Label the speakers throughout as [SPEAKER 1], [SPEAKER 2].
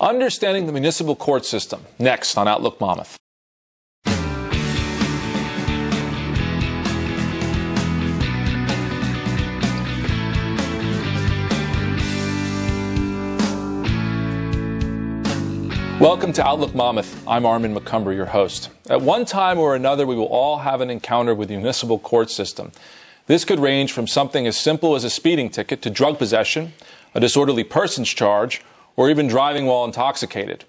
[SPEAKER 1] Understanding the municipal court system, next on Outlook Monmouth. Welcome to Outlook Monmouth. I'm Armin McCumber, your host. At one time or another, we will all have an encounter with the municipal court system. This could range from something as simple as a speeding ticket to drug possession, a disorderly persons charge, or even driving while intoxicated.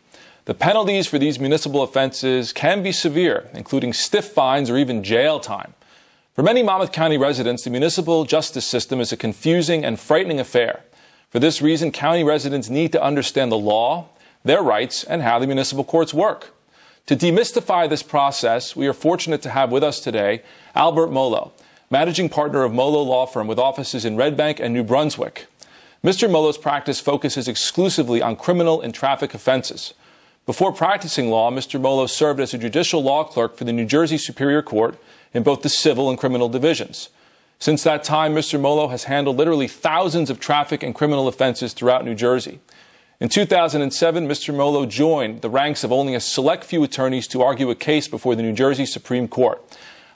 [SPEAKER 1] The penalties for these municipal offenses can be severe, including stiff fines or even jail time. For many Monmouth County residents, the municipal justice system is a confusing and frightening affair. For this reason, county residents need to understand the law, their rights, and how the municipal courts work. To demystify this process, we are fortunate to have with us today Albert Mollo, managing partner of Mollo Law Firm with offices in Red Bank and New Brunswick. Mr. Mollo's practice focuses exclusively on criminal and traffic offenses. Before practicing law, Mr. Mollo served as a judicial law clerk for the New Jersey Superior Court in both the civil and criminal divisions. Since that time, Mr. Mollo has handled literally thousands of traffic and criminal offenses throughout New Jersey. In 2007, Mr. Mollo joined the ranks of only a select few attorneys to argue a case before the New Jersey Supreme Court.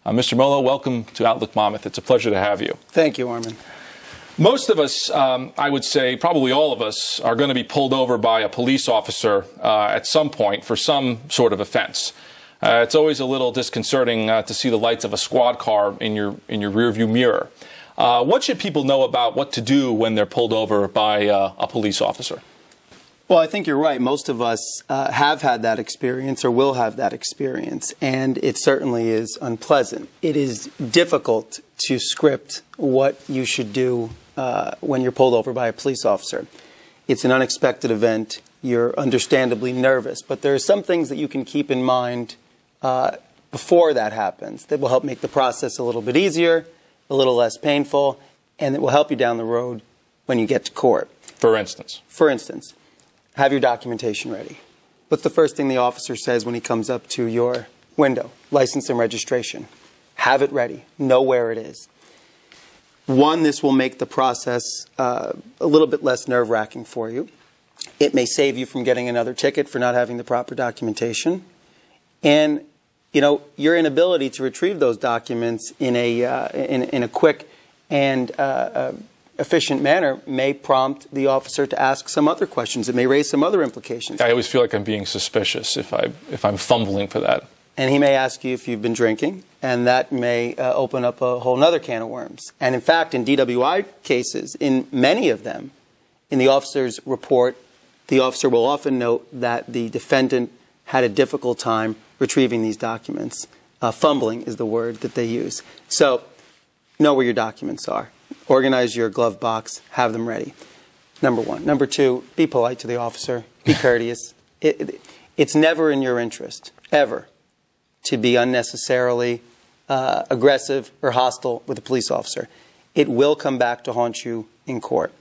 [SPEAKER 1] Mr. Mollo, welcome to Outlook Monmouth. It's a pleasure to have you.
[SPEAKER 2] Thank you, Armin.
[SPEAKER 1] Most of us, I would say, probably all of us, are going to be pulled over by a police officer at some point for some sort of offense. It's always a little disconcerting to see the lights of a squad car in your rearview mirror. What should people know about what to do when they're pulled over by a police officer?
[SPEAKER 2] Well, I think you're right. Most of us have had that experience or will have that experience, and it certainly is unpleasant. It is difficult to script what you should do when you're pulled over by a police officer. It's an unexpected event. You're understandably nervous, but there are some things that you can keep in mind before that happens that will help make the process a little bit easier, a little less painful, and it will help you down the road when you get to court.
[SPEAKER 1] For instance?
[SPEAKER 2] For instance, have your documentation ready. What's the first thing the officer says when he comes up to your window? License and registration. Have it ready. Know where it is. One, this will make the process a little bit less nerve-wracking for you. It may save you from getting another ticket for not having the proper documentation. And, you know, your inability to retrieve those documents in a quick and efficient manner may prompt the officer to ask some other questions. It may raise some other implications.
[SPEAKER 1] I always feel like I'm being suspicious if I'm fumbling for that.
[SPEAKER 2] And he may ask you if you've been drinking, and that may open up a whole other can of worms. And in fact, in DWI cases, in many of them, in the officer's report, the officer will often note that the defendant had a difficult time retrieving these documents. Fumbling is the word that they use. So know where your documents are. Organize your glove box. Have them ready. Number one. Number two, be polite to the officer. Be courteous. It's never in your interest, ever, to be unnecessarily aggressive or hostile with a police officer. It will come back to haunt you in court.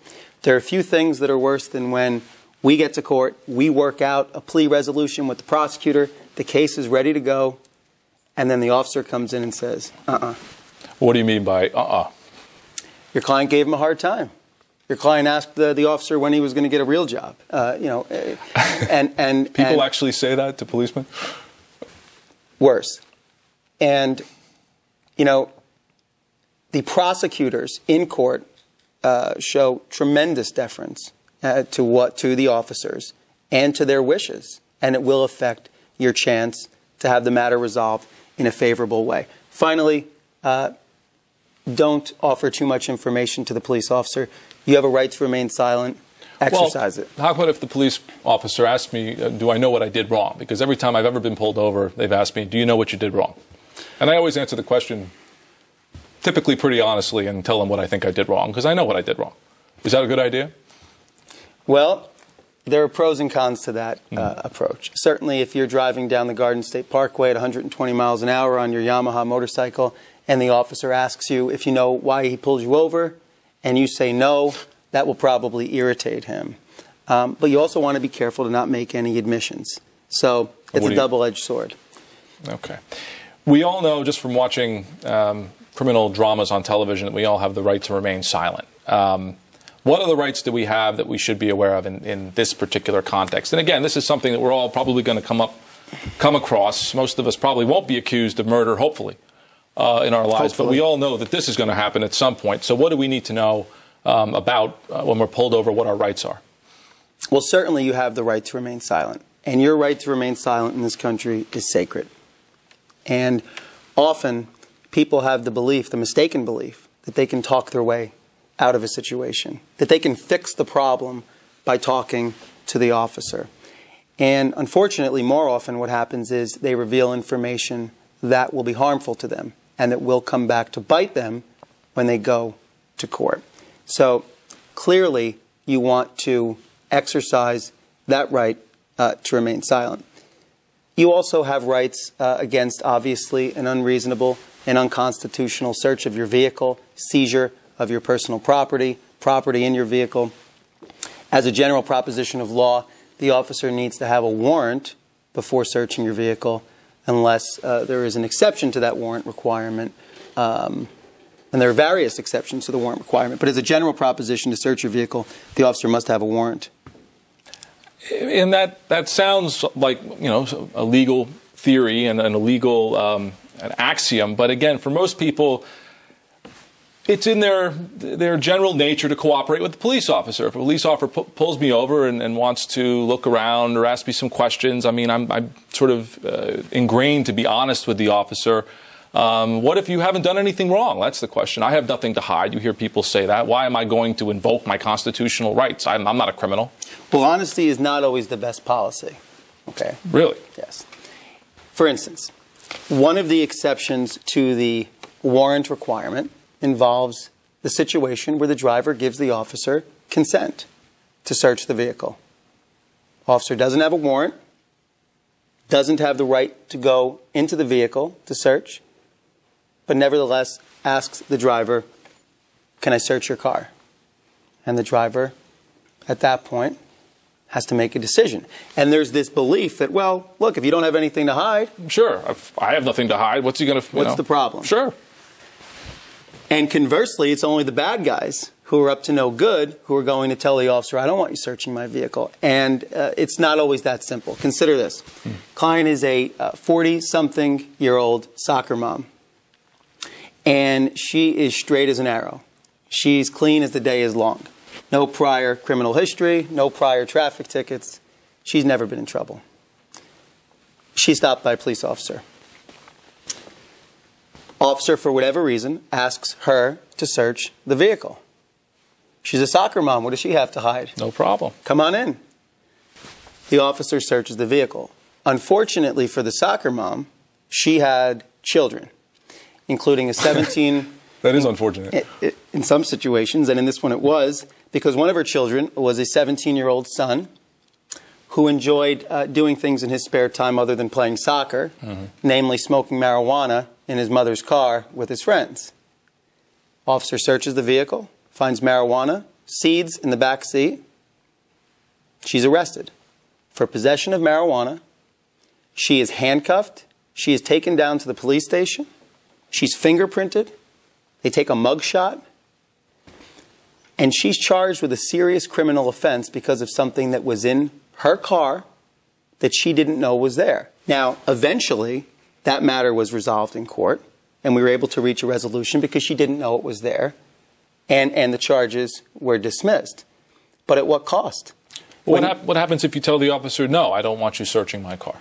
[SPEAKER 2] There are a few things that are worse than when we get to court, we work out a plea resolution with the prosecutor, the case is ready to go, and then the officer comes in and says,
[SPEAKER 1] What do you mean by
[SPEAKER 2] Your client gave him a hard time. Your client asked the officer when he was going to get a real job. And
[SPEAKER 1] people actually say that to policemen?
[SPEAKER 2] Worse. And, you know, the prosecutors in court show tremendous deference to the officers and to their wishes, and it will affect your chance to have the matter resolved in a favorable way. Finally, don't offer too much information to the police officer. You have a right to remain silent. Exercise it.
[SPEAKER 1] How about if the police officer asks me, do I know what I did wrong? Because every time I've ever been pulled over, they've asked me, do you know what you did wrong? And I always answer the question typically pretty honestly and tell them what I think I did wrong, because I know what I did wrong. Is that a good idea?
[SPEAKER 2] Well, there are pros and cons to that approach. Certainly, if you're driving down the Garden State Parkway at 120 miles an hour on your Yamaha motorcycle and the officer asks you if you know why he pulled you over and you say no, that will probably irritate him. But you also want to be careful to not make any admissions. So it's a double-edged sword.
[SPEAKER 1] Okay. We all know just from watching criminal dramas on television that we all have the right to remain silent. What other rights do we have that we should be aware of in this particular context? And again, this is something that we're all probably going to come across. Most of us probably won't be accused of murder, hopefully, in our lives. Hopefully. But we all know that this is going to happen at some point. So what do we need to know about when we're pulled over, what our rights are?
[SPEAKER 2] Well, certainly you have the right to remain silent. And your right to remain silent in this country is sacred. And often people have the belief, the mistaken belief, that they can talk their way out of a situation, that they can fix the problem by talking to the officer. And unfortunately, more often what happens is they reveal information that will be harmful to them and that will come back to bite them when they go to court. So clearly you want to exercise that right to remain silent. You also have rights against, obviously, an unreasonable and unconstitutional search of your vehicle, seizure of your personal property, property in your vehicle. As a general proposition of law, the officer needs to have a warrant before searching your vehicle unless there is an exception to that warrant requirement. And there are various exceptions to the warrant requirement. But as a general proposition to search your vehicle, the officer must have a warrant.
[SPEAKER 1] And that sounds like, a legal theory and a legal an axiom. But again, for most people, it's in their general nature to cooperate with the police officer. If a police officer pulls me over and wants to look around or ask me some questions, I mean, I'm sort of ingrained to be honest with the officer. What if you haven't done anything wrong? That's the question. I have nothing to hide. You hear people say that. Why am I going to invoke my constitutional rights? I'm not a criminal.
[SPEAKER 2] Well, honesty is not always the best policy. Okay.
[SPEAKER 1] Really?
[SPEAKER 2] Yes. For instance, one of the exceptions to the warrant requirement involves the situation where the driver gives the officer consent to search the vehicle. Officer doesn't have a warrant, doesn't have the right to go into the vehicle to search, but nevertheless asks the driver, "Can I search your car?" And the driver, at that point, has to make a decision. And there's this belief that, well, look, if you don't have anything to hide...
[SPEAKER 1] Sure, I have nothing to hide. What's he going to...
[SPEAKER 2] What's the problem?
[SPEAKER 1] Sure.
[SPEAKER 2] And conversely, it's only the bad guys who are up to no good who are going to tell the officer, "I don't want you searching my vehicle." And it's not always that simple. Consider this. Client is a 40-something-year-old soccer mom. And she is straight as an arrow. She's clean as the day is long. No prior criminal history, no prior traffic tickets. She's never been in trouble. She's stopped by a police officer. Officer, for whatever reason, asks her to search the vehicle. She's a soccer mom. What does she have to hide?
[SPEAKER 1] No problem.
[SPEAKER 2] Come on in. The officer searches the vehicle. Unfortunately for the soccer mom, she had children, including a 17...
[SPEAKER 1] That is unfortunate.
[SPEAKER 2] In some situations, and in this one it was, because one of her children was a 17-year-old son who enjoyed doing things in his spare time other than playing soccer, namely smoking marijuana in his mother's car with his friends. Officer searches the vehicle, finds marijuana, seeds in the back seat. She's arrested for possession of marijuana. She is handcuffed. She is taken down to the police station. She's fingerprinted. They take a mug shot. And she's charged with a serious criminal offense because of something that was in her car that she didn't know was there. Now, eventually, that matter was resolved in court, and we were able to reach a resolution because she didn't know it was there, and the charges were dismissed. But at what cost?
[SPEAKER 1] What happens if you tell the officer, "No, I don't want you searching my car"?